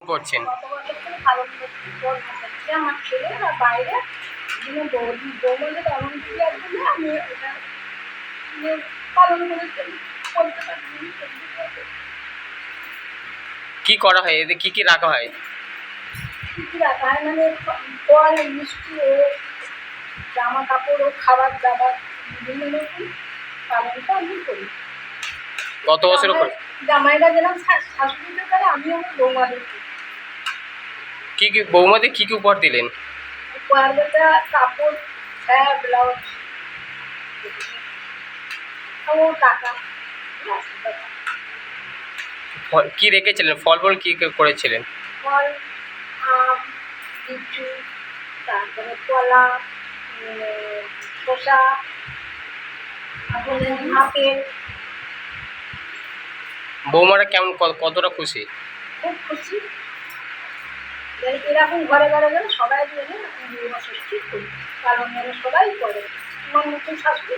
করছেন? গত বছর থেকে পালন করছি আমার ছেলে আর বাইরে বৌমাদের অলিম্পিয়ার দিলে আমি এটা পালন করতে পারি। কি করা হয় এতে, কি কি রাখা হয়? কী কী রাখা হয় মানে ফল, মিষ্টি ও জামা কাপড় ও খাবার দাবার বিভিন্ন রকম পালনটা আমি করি। গত বছরও করে? জামাইরা যেরকম শাশুড়িদের করে আমিও আমার বৌমাদের করি। কি কি বৌমাদের কি কি উপহার দিলেন? উপহারটা কাপড়, ছায়া, ব্লাউজ ও টাকা। কি রেখেছিলেন? ফল ফল কি কি করেছিলেন? ফল, আম, লিচু, তারপরে কলা, শসা, আপেল। বৌমারা কেমন, কতটা খুশি? খুব খুশি। এরকম ঘরে ঘরে গেলে সবাই মিলে ষষ্ঠী করি, কারণ সবাই করে। আমার নতুন শাশুড়ি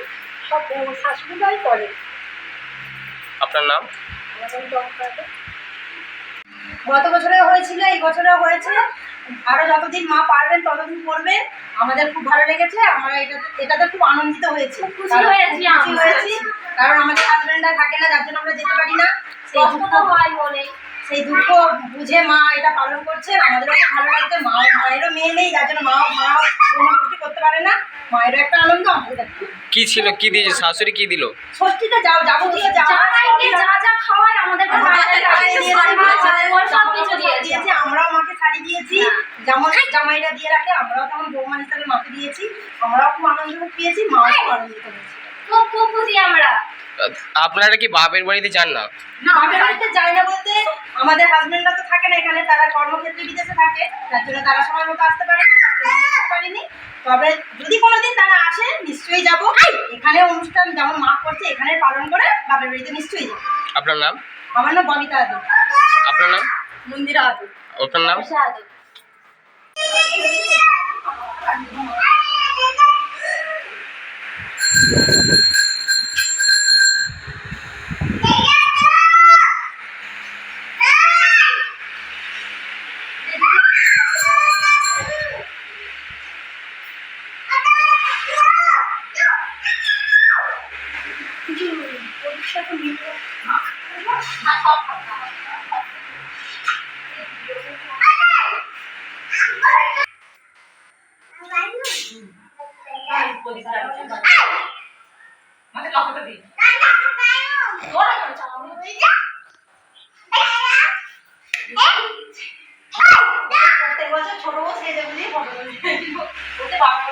সব শাশুড়িরাই করে। আপনার নাম? আমাদের দরকারে গত বছরে হয়েছিল, এই বছরেও হয়েছে, আরো যতদিন মা পারবেন ততদিন করবেন। আমাদের খুব ভালো লেগেছে, আমরা এটাতে খুব আনন্দিত হয়েছি, খুশি হয়েছি। কারণ আমাদের হাজবেন্ডরা থাকে না, যার জন্য আমরা যেতে পারি না। সেই দুঃখ বুঝে মা এটা পালন করছেন, আমাদেরও খুব ভালো লাগছে। মায়েরও মেয়ে নেই, যার জন্য মা খুশি করতে পারে না। মায়েরও একটা আনন্দ, আমাদের কি ছিল, কি দিয়েছে শাশুড়ি, কি দিল? ষষ্ঠীতে যাবতীয় যা খাওয়ায় আমাদেরকে দিয়েছে। আমরাও মাকে শাড়ি দিয়েছি, যেমন জামাইরা দিয়ে রাখে, আমরাও তেমন বৌমা হিসাবে মাকে দিয়েছি। আমরাও খুব আনন্দ পেয়েছি, মাও খুব আনন্দিত হয়েছি। খুব খুশি আমরা। আপনারা কি বাপের বাড়িতে যান না? বাপের বাড়িতে যাই না বলতে, আমাদের হাজবেন্ডরা তো থাকে না এখানে, তারা কর্মক্ষেত্রে বিদেশে থাকে, যার জন্য তারা সময় মতো আসতে পারে না, আসতে পারিনি। তবে যদি কোনোদিন তারা আসে নিশ্চয়ই যাব। এখানে অনুষ্ঠান যেমন মা করছে এখানে পালন করে বাপের বাড়িতে নিশ্চয়ই যাব। আপনার নাম? আমার নাম ববিতা আদর। আপনার নাম? মন্দিরা আদর। আপনার নাম? আদর। প্রত্যেক বছর ছোট বউ সেজে বুঝিয়ে ফটো তুলতে বাবা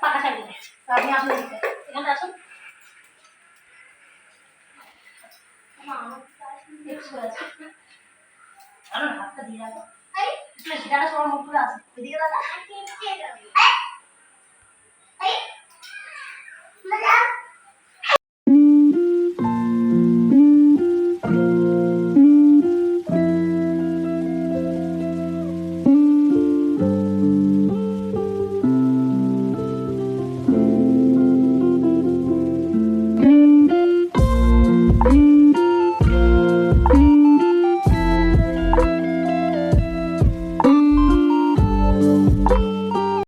পাকা সাইড আপনি আসুন এখানে আসুন হাতটা দিয়ে রাখো সেটা সবার মুখ করে আসে এদিকে দাদা